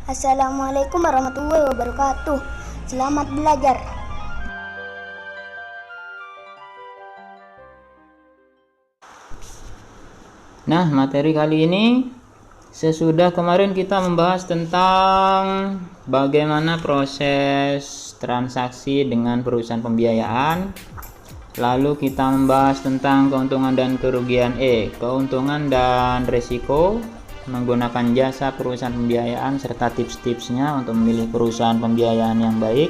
Assalamualaikum warahmatullahi wabarakatuh. Selamat belajar. Nah, materi kali ini sesudah kemarin kita membahas tentang bagaimana proses transaksi dengan perusahaan pembiayaan. Lalu kita membahas tentang keuntungan dan kerugian keuntungan dan risiko menggunakan jasa perusahaan pembiayaan serta tips-tipsnya untuk memilih perusahaan pembiayaan yang baik.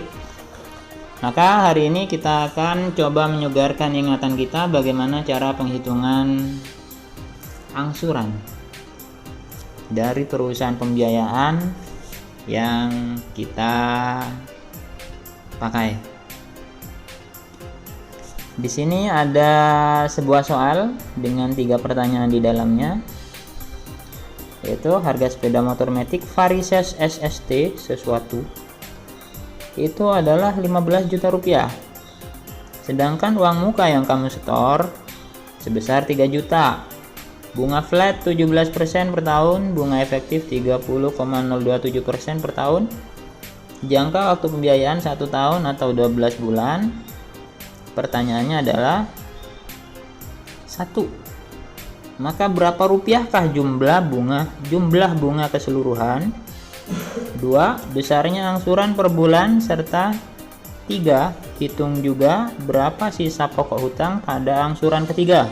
Maka hari ini kita akan coba menyegarkan ingatan kita bagaimana cara penghitungan angsuran dari perusahaan pembiayaan yang kita pakai. Di sini ada sebuah soal dengan 3 pertanyaan di dalamnya, yaitu harga sepeda motor Matic Varises SST sesuatu itu adalah 15 juta rupiah, sedangkan uang muka yang kamu setor sebesar 3 juta, bunga flat 17% per tahun, bunga efektif 30,027% per tahun, jangka waktu pembiayaan 1 tahun atau 12 bulan. Pertanyaannya adalah 1. Maka berapa rupiahkah jumlah bunga keseluruhan? 2. Besarnya angsuran per bulan, serta 3. Hitung juga berapa sisa pokok hutang pada angsuran ketiga.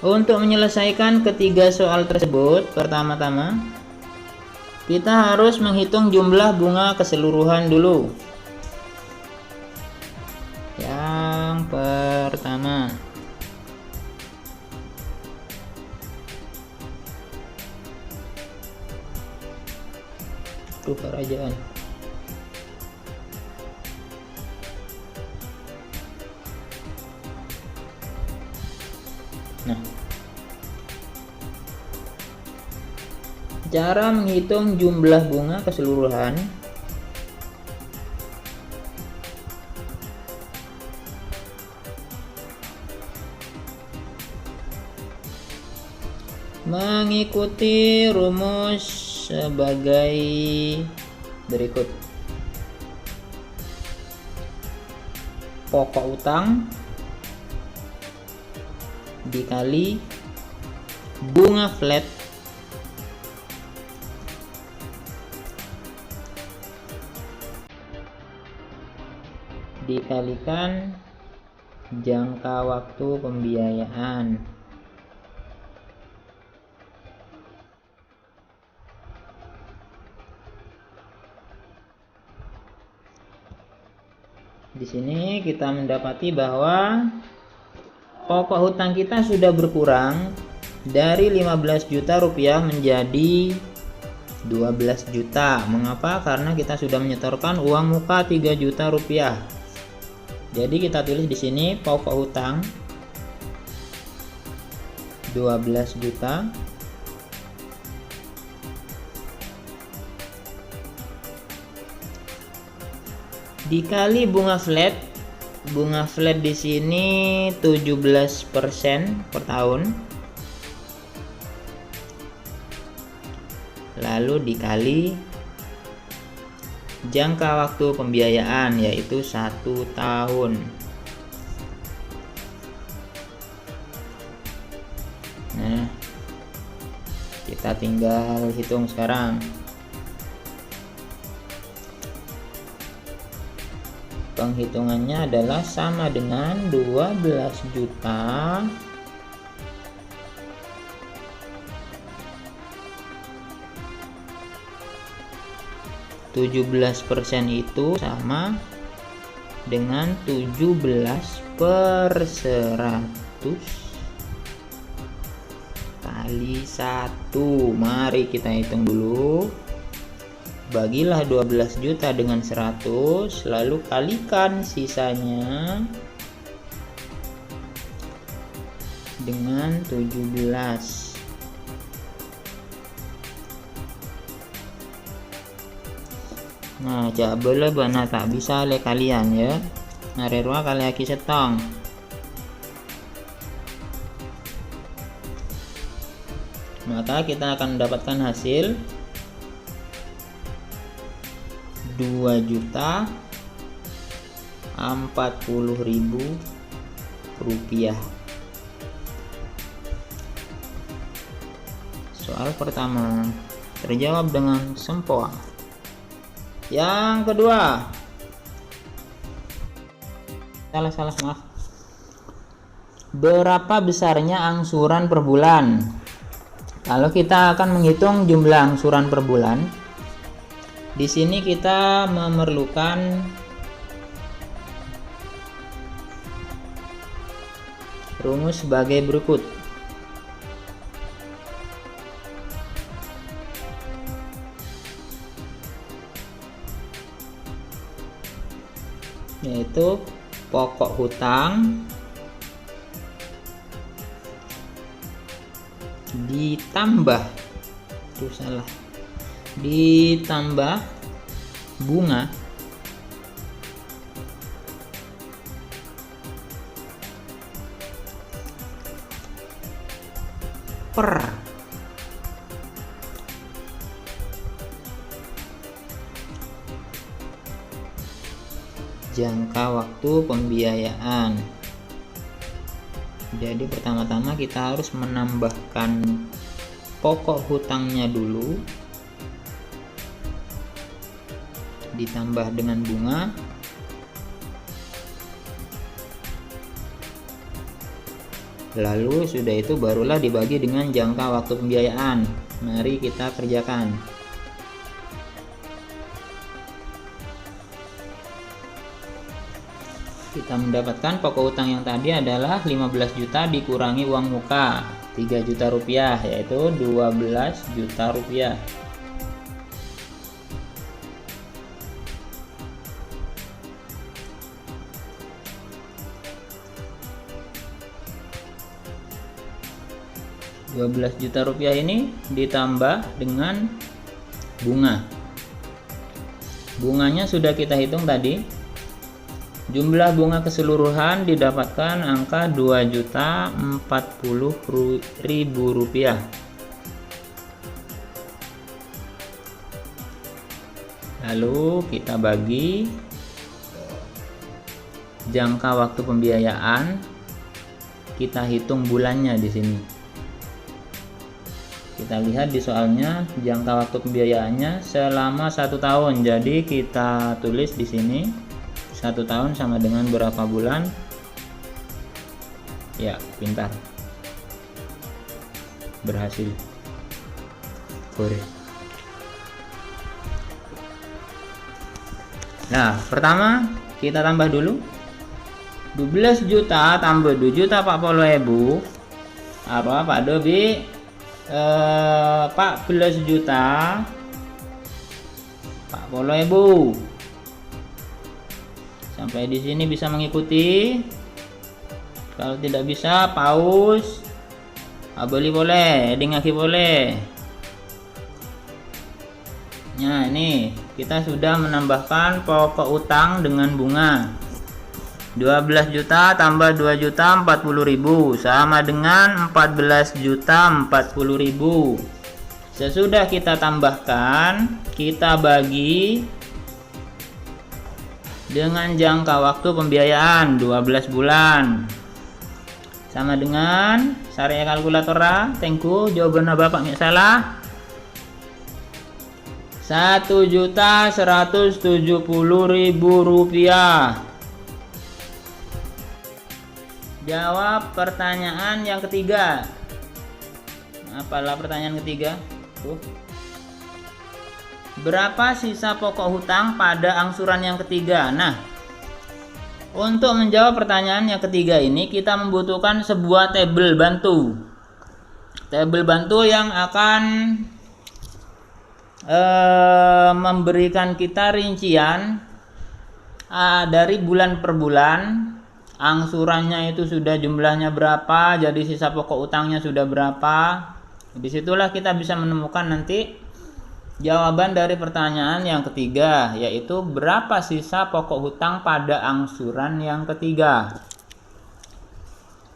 Untuk menyelesaikan ketiga soal tersebut, pertama-tama kita harus menghitung jumlah bunga keseluruhan dulu. Yang pertama, kerajaan. Nah, cara menghitung jumlah bunga keseluruhan mengikuti rumus sebagai berikut. Pokok utang dikali bunga flat dikalikan jangka waktu pembiayaan. Di sini kita mendapati bahwa pokok hutang kita sudah berkurang dari 15 juta rupiah menjadi 12 juta. Mengapa? Karena kita sudah menyetorkan uang muka 3 juta rupiah. Jadi kita tulis di sini pokok hutang 12 juta dikali bunga flat. Bunga flat di sini 17% per tahun, lalu dikali jangka waktu pembiayaan, yaitu 1 tahun. Nah, kita tinggal hitung sekarang. Penghitungannya adalah sama dengan 12 juta %, itu sama dengan 17 per 100 kali 1. Mari kita hitung dulu. Bagilah 12 juta dengan 100, lalu kalikan sisanya dengan 17. Nah, boleh bana tak bisa le kalian ya. Narerwa kali aki setong. Maka kita akan mendapatkan hasil 2.040.000 rupiah. Soal pertama terjawab dengan sempurna. Yang kedua, maaf. Berapa besarnya angsuran per bulan? Kalau kita akan menghitung jumlah angsuran per bulan, di sini kita memerlukan rumus sebagai berikut. Yaitu pokok hutang ditambah bunga per jangka waktu pembiayaan. Jadi pertama-tama kita harus menambahkan pokok hutangnya dulu, ditambah dengan bunga, lalu sudah itu barulah dibagi dengan jangka waktu pembiayaan. Mari kita kerjakan. Kita mendapatkan pokok hutang yang tadi adalah 15 juta dikurangi uang muka 3 juta rupiah, yaitu 12 juta rupiah. Rp12 juta rupiah ini ditambah dengan bunga. Bunganya sudah kita hitung tadi. Jumlah bunga keseluruhan didapatkan angka Rp2.040.000. Lalu kita bagi jangka waktu pembiayaan, kita hitung bulannya di sini. Kita lihat di soalnya jangka waktu pembiayaannya selama 1 tahun. Jadi kita tulis di sini 1 tahun sama dengan berapa bulan? Ya, pintar. Berhasil. Boleh. Nah, pertama kita tambah dulu. 12 juta tambah 2 juta 40.000. Apa Pak Dobi? 14 juta 40.000. Sampai di sini bisa mengikuti. Kalau tidak bisa pause. Boleh, dengaki boleh. Nah, ini kita sudah menambahkan pokok utang dengan bunga. 12 juta tambah 2 juta 40.000 sama dengan 14 juta 40.000. Sesudah kita tambahkan, kita bagi dengan jangka waktu pembiayaan 12 bulan. Sama dengan Sarya kalkulator, tengku jawaban Bapak nggak salah. Rp1.170.000. Jawab pertanyaan yang ketiga. Apalah pertanyaan ketiga? Berapa sisa pokok hutang pada angsuran yang ketiga? Nah, untuk menjawab pertanyaan yang ketiga ini kita membutuhkan sebuah tabel bantu. Tabel bantu yang akan memberikan kita rincian dari bulan per bulan. Angsurannya itu sudah jumlahnya berapa, jadi sisa pokok utangnya sudah berapa. Disitulah kita bisa menemukan nanti jawaban dari pertanyaan yang ketiga, yaitu berapa sisa pokok hutang pada angsuran yang ketiga.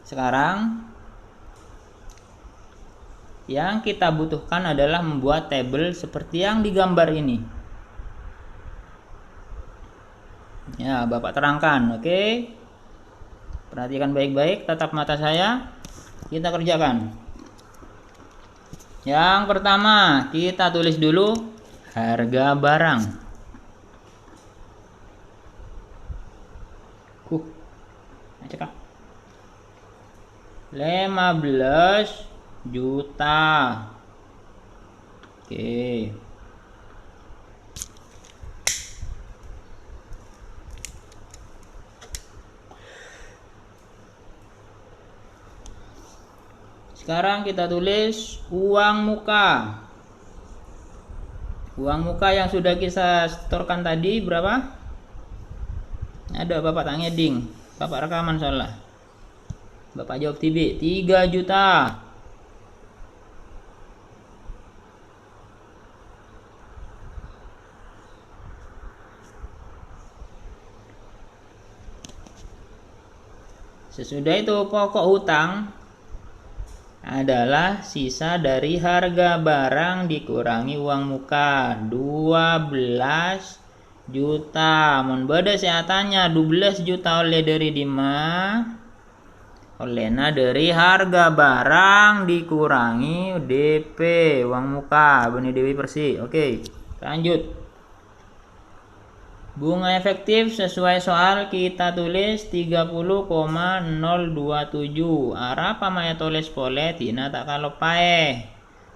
Sekarang Yang kita butuhkan adalah membuat tabel seperti yang digambar ini. Ya, Bapak terangkan, oke? Perhatikan baik-baik, tatap mata saya. Kita kerjakan. Yang pertama, kita tulis dulu harga barang. Cekak. 15 juta. Oke. Sekarang kita tulis uang muka. Uang muka yang sudah kita setorkan tadi berapa? Ada, Bapak tak ngeding. Bapak rekaman soalnya. Bapak jawab TB, 3 juta. Sesudah itu pokok hutang adalah sisa dari harga barang dikurangi uang muka, 12 juta. Mun beda seatannya 12 juta oleh dari Dima. Olehna dari harga barang dikurangi DP uang muka, Bani Dewi Persi. Oke, lanjut. Bunga efektif sesuai soal kita tulis 30,027. Arapa maya tulis pole tina tak kalau pae.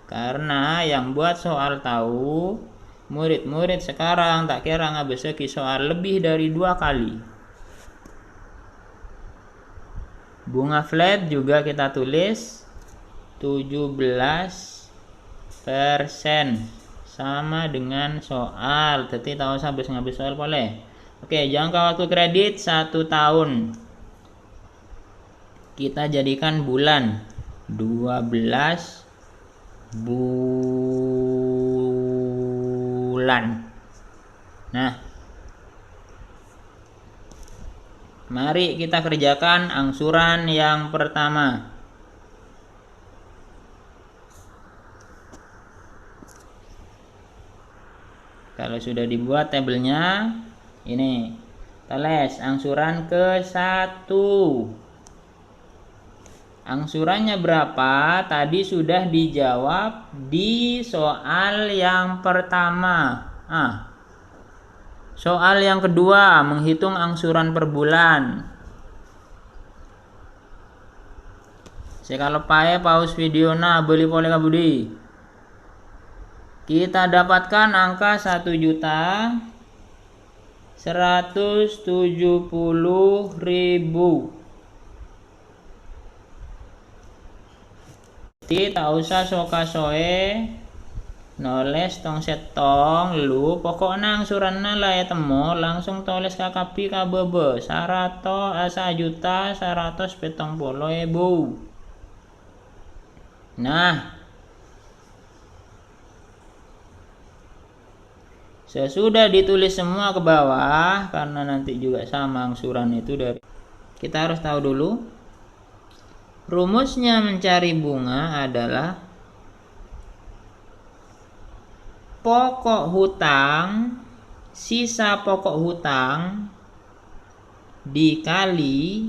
Karena yang buat soal tahu, murid-murid sekarang tak kira ngabeseki soal lebih dari 2 kali. Bunga flat juga kita tulis 17%. Sama dengan soal, tapi tahu habis ngabis soal boleh. Oke, jangka waktu kredit 1 tahun. Kita jadikan bulan, 12 bulan. Nah, mari kita kerjakan angsuran yang pertama. Kalau sudah dibuat tabelnya, ini tulis angsuran ke-1. Angsurannya berapa? Tadi sudah dijawab di soal yang pertama. Soal yang kedua, menghitung angsuran per bulan. Saya kalau pae pause video na beli boleh kabudi. Kita dapatkan angka 1.170.000. Tak usah soka-soe noles tong setong lu pokoknya angsuranna lah ya temo langsung tulis KKP kabebe 1.170.000. Nah, sesudah ditulis semua ke bawah, karena nanti juga sama angsuran itu dari. Kita harus tahu dulu. Rumusnya mencari bunga adalah pokok hutang, sisa pokok hutang dikali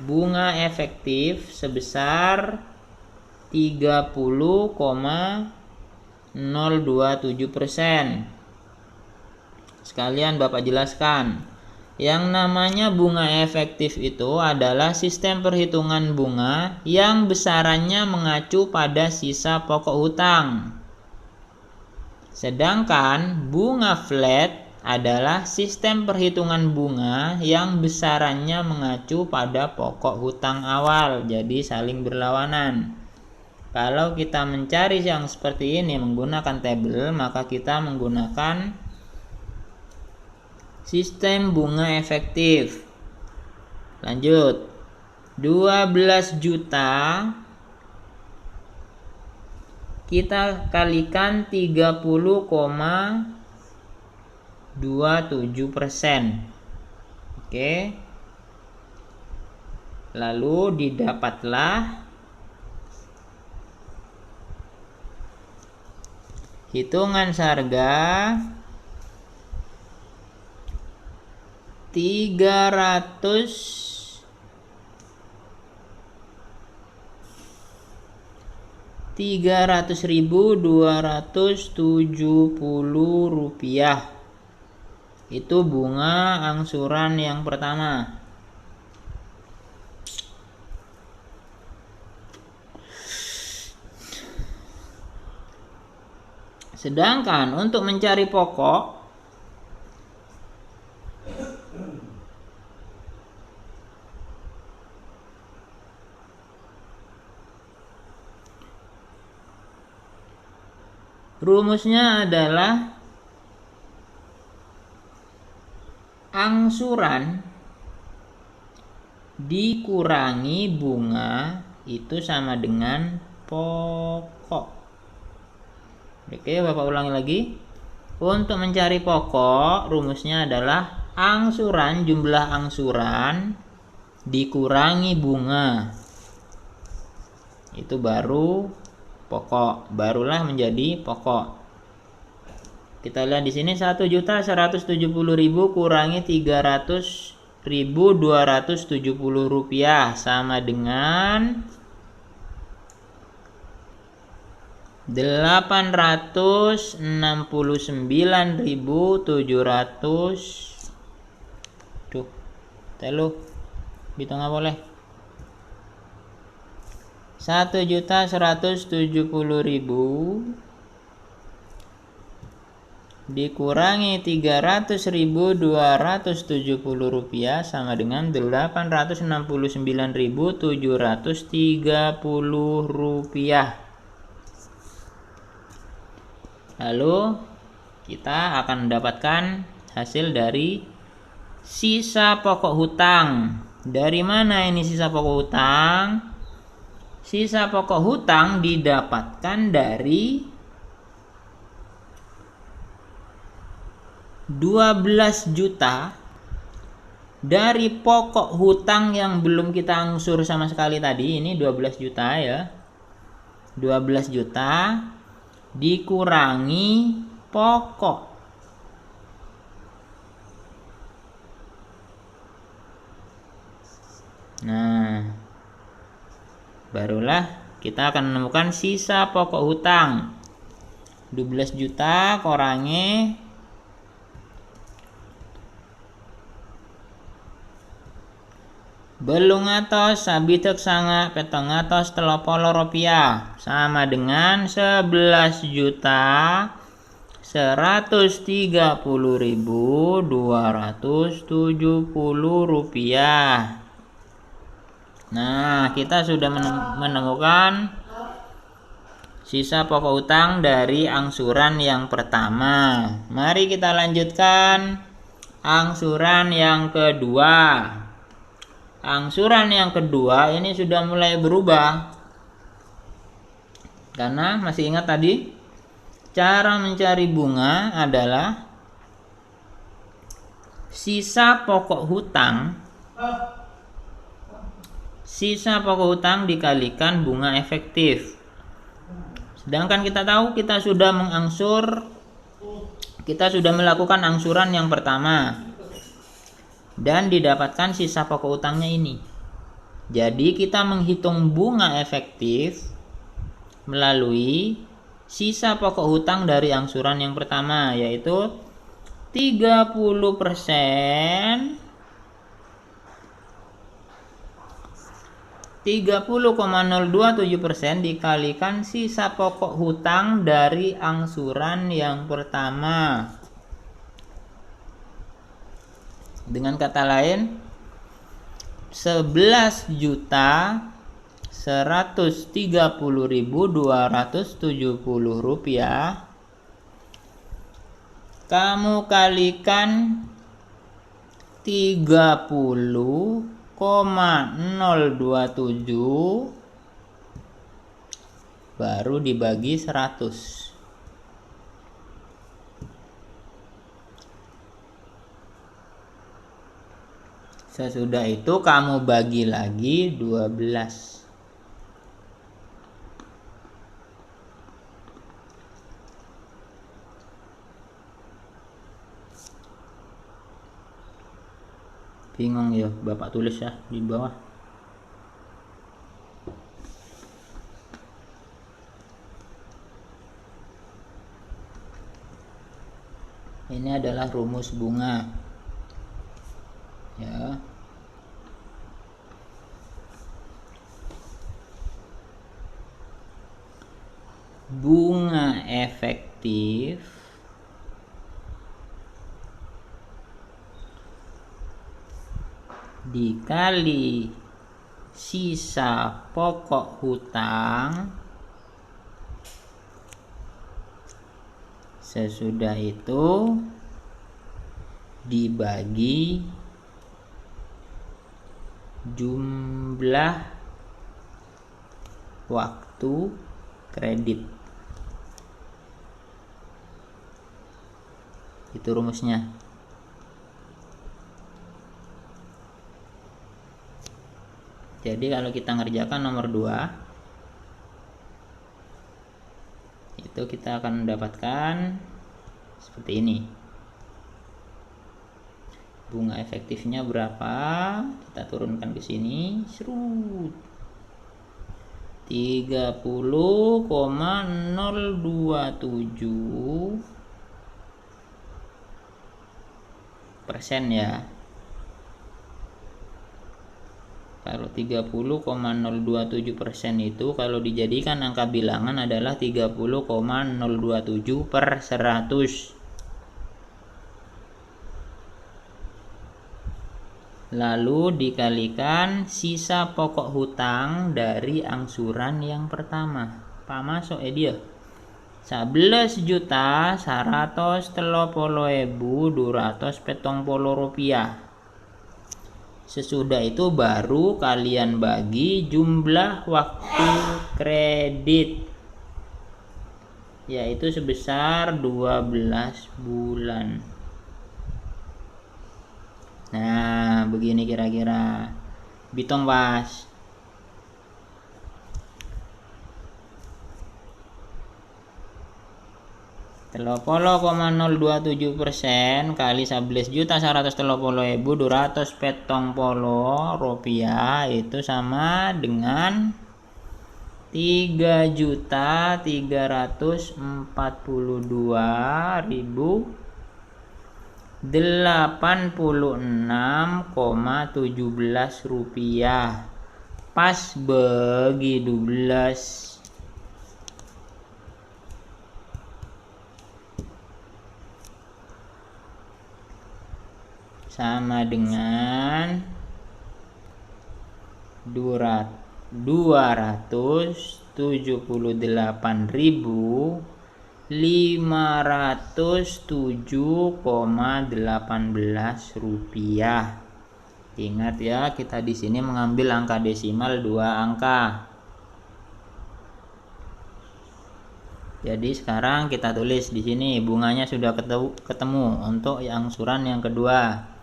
bunga efektif sebesar 30,027%. Sekalian Bapak jelaskan. Yang namanya bunga efektif itu adalah sistem perhitungan bunga yang besarannya mengacu pada sisa pokok hutang. Sedangkan bunga flat adalah sistem perhitungan bunga yang besarannya mengacu pada pokok hutang awal. Jadi saling berlawanan. Kalau kita mencari yang seperti ini menggunakan tabel, maka kita menggunakan sistem bunga efektif. Lanjut. 12 juta kita kalikan 30,27%. Oke. Lalu didapatlah hitungan seharga 300.270 rupiah. Itu bunga angsuran yang pertama. Sedangkan untuk mencari pokok, rumusnya adalah angsuran dikurangi bunga itu sama dengan pokok. Oke, Bapak ulangi lagi. Untuk mencari pokok, rumusnya adalah angsuran, jumlah angsuran dikurangi bunga. Itu baru pokok, barulah menjadi pokok. Kita lihat di sini 1.170.000 kurangi 300.270 rupiah sama dengan 869.700. Tuh, telu hitung apa boleh? 1.170.000 dikurangi 300.270 rupiah sama dengan 869.730 rupiah. Lalu kita akan mendapatkan hasil dari sisa pokok hutang. Dari mana ini sisa pokok hutang? Sisa pokok hutang didapatkan dari 12 juta dari pokok hutang yang belum kita angsur sama sekali tadi. Ini 12 juta ya. 12 juta dikurangi pokok. Nah, barulah kita akan menemukan sisa pokok hutang. 12 juta kurangi belum atos sabitek sanga petong atos 30 rupiah sama dengan 11.130.270 rupiah. Nah, kita sudah menemukan sisa pokok hutang dari angsuran yang pertama. Mari kita lanjutkan angsuran yang kedua. Angsuran yang kedua ini sudah mulai berubah. Karena masih ingat tadi, cara mencari bunga adalah sisa pokok hutang dikalikan bunga efektif. Sedangkan kita tahu kita sudah melakukan angsuran yang pertama dan didapatkan sisa pokok hutangnya ini. Jadi kita menghitung bunga efektif melalui sisa pokok hutang dari angsuran yang pertama, yaitu 30% 30,027% dikalikan sisa pokok hutang dari angsuran yang pertama. Dengan kata lain, 11.130.270 rupiah kamu kalikan 30,027 baru dibagi 100. Sesudah itu kamu bagi lagi 12. Bingung ya, Bapak tulis ya di bawah. Ini adalah rumus bunga. Ya. Bunga efektif dikali sisa pokok hutang, sesudah itu dibagi jumlah waktu kredit. Itu rumusnya. Jadi kalau kita ngerjakan nomor 2, itu kita akan mendapatkan seperti ini. Bunga efektifnya berapa? Kita turunkan ke sini. Serut. 30,027% ya. Kalau 30,027% itu kalau dijadikan angka bilangan adalah 30,027 per 100. Lalu dikalikan sisa pokok hutang dari angsuran yang pertama. Pak masuk dia. 11.130.270 rupiah. Sesudah itu baru kalian bagi jumlah waktu kredit, yaitu sebesar 12 bulan. Nah, begini kira-kira. Bitong pas. Telopolo, 0,027% kali 11.130.270 rupiah itu sama dengan 3.342.086,17 rupiah. Pas bagi 12. Sama dengan 278.507,18 rupiah. Ingat ya, kita di sini mengambil angka desimal 2 angka. Jadi sekarang kita tulis di sini bunganya sudah ketemu untuk angsuran yang kedua,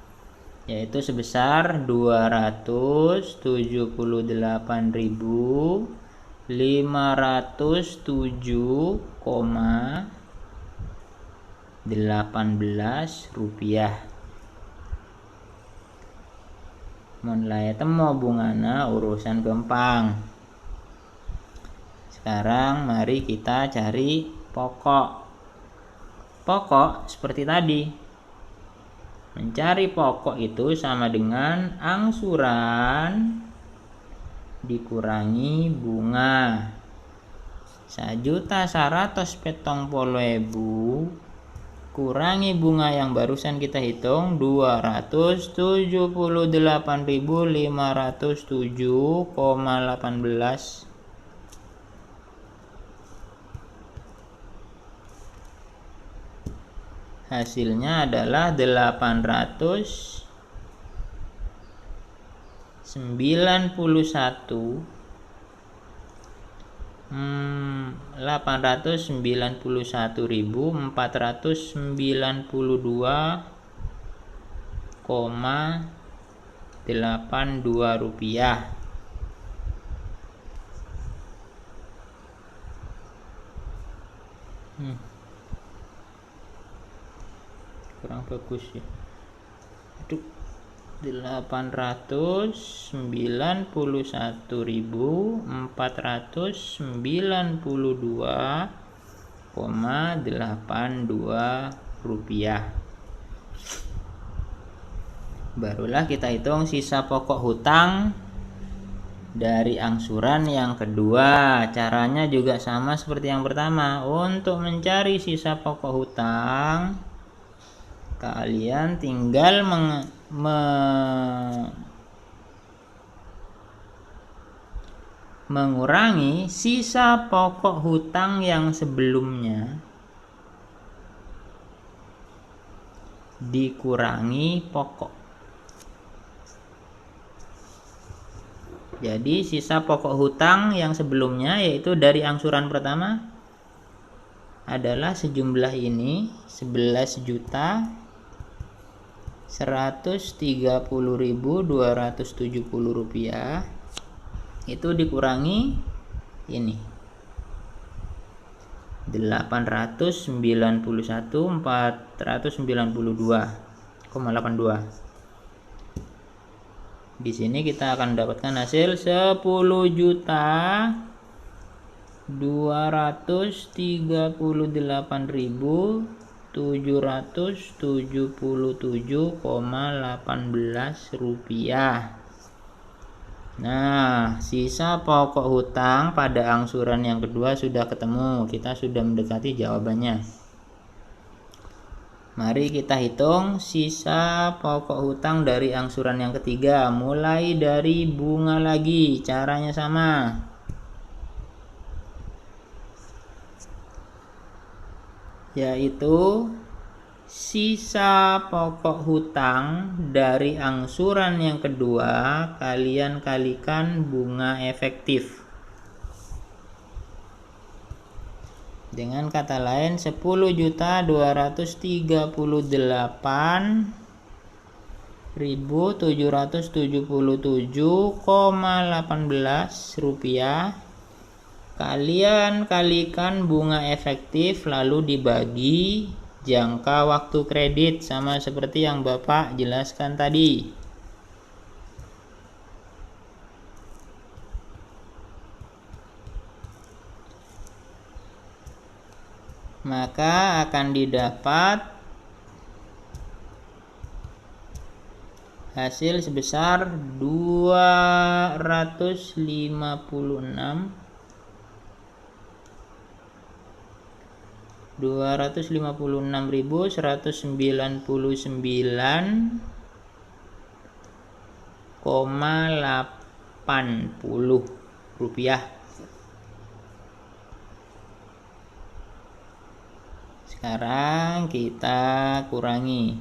yaitu sebesar 278.507,18 rupiah. Mulai temu bungana urusan gampang. Sekarang mari kita cari pokok. Pokok seperti tadi. Mencari pokok itu sama dengan angsuran dikurangi bunga. 1.170.000 kurangi bunga yang barusan kita hitung 278.507,18. Hasilnya adalah 891.492,18 rupiah. Kurang bagus ya. Aduh, 891.492,82 rupiah. Barulah kita hitung sisa pokok hutang dari angsuran yang kedua. Caranya juga sama seperti yang pertama. Untuk mencari sisa pokok hutang, kalian tinggal mengurangi sisa pokok hutang yang sebelumnya dikurangi pokok. Jadi sisa pokok hutang yang sebelumnya, yaitu dari angsuran pertama, adalah sejumlah ini, 11.130.270 rupiah. Itu dikurangi ini, 891.492,82. Di sini kita akan mendapatkan hasil 10.238.777,18 rupiah. Nah, sisa pokok hutang pada angsuran yang kedua sudah ketemu. Kita sudah mendekati jawabannya. Mari kita hitung sisa pokok hutang dari angsuran yang ketiga. Mulai dari bunga lagi. Caranya sama. Yaitu sisa pokok hutang dari angsuran yang kedua kalian kalikan bunga efektif. Dengan kata lain, 10.238.777,18 rupiah kalian kalikan bunga efektif, lalu dibagi jangka waktu kredit, sama seperti yang Bapak jelaskan tadi. Maka akan didapat hasil sebesar 256.199,80 rupiah. Sekarang kita kurangi.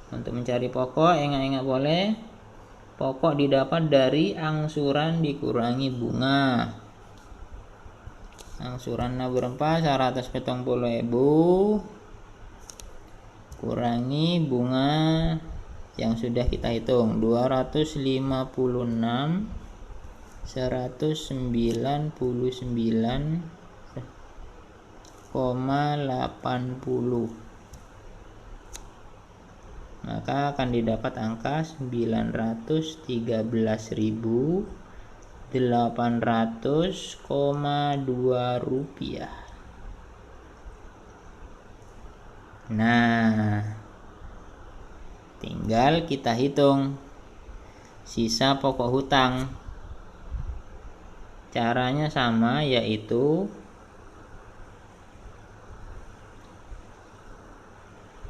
Untuk mencari pokok, ingat-ingat boleh. Pokok didapat dari angsuran dikurangi bunga. Angsuran berapa? 140.000 kurangi bunga yang sudah kita hitung, 259.199,80. Maka akan didapat angka 913.800,2 rupiah. Nah, tinggal kita hitung sisa pokok hutang. Caranya sama, yaitu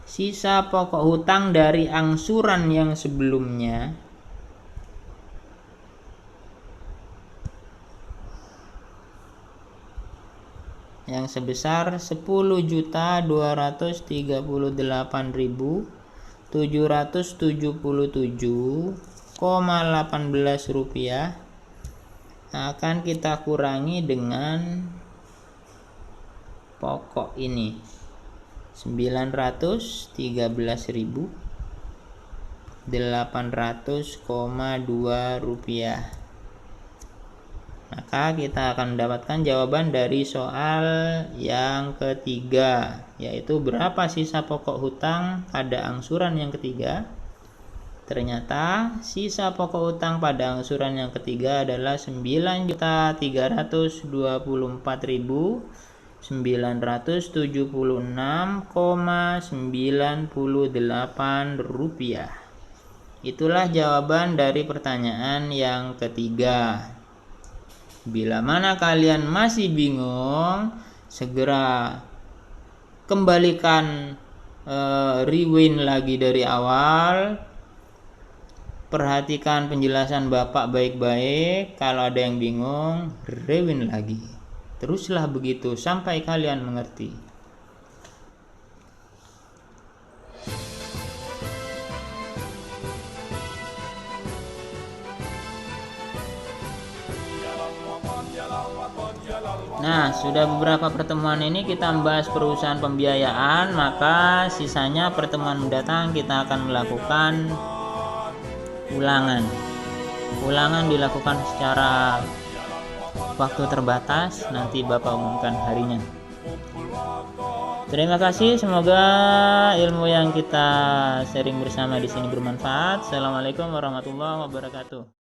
sisa pokok hutang dari angsuran yang sebelumnya yang sebesar 10.238.777,18 rupiah akan kita kurangi dengan pokok ini, 913.000 rupiah. Maka kita akan mendapatkan jawaban dari soal yang ketiga, yaitu berapa sisa pokok hutang pada angsuran yang ketiga. Ternyata sisa pokok hutang pada angsuran yang ketiga adalah 9.324.976,98 rupiah. Itulah jawaban dari pertanyaan yang ketiga. Bila mana kalian masih bingung, segera kembalikan rewind lagi dari awal. Perhatikan penjelasan Bapak baik-baik. Kalau ada yang bingung, rewind lagi. Teruslah begitu sampai kalian mengerti. Nah, sudah beberapa pertemuan ini kita membahas perusahaan pembiayaan, maka sisanya pertemuan mendatang kita akan melakukan ulangan. Ulangan dilakukan secara waktu terbatas, nanti Bapak umumkan harinya. Terima kasih, semoga ilmu yang kita sharing bersama di sini bermanfaat. Assalamualaikum warahmatullahi wabarakatuh.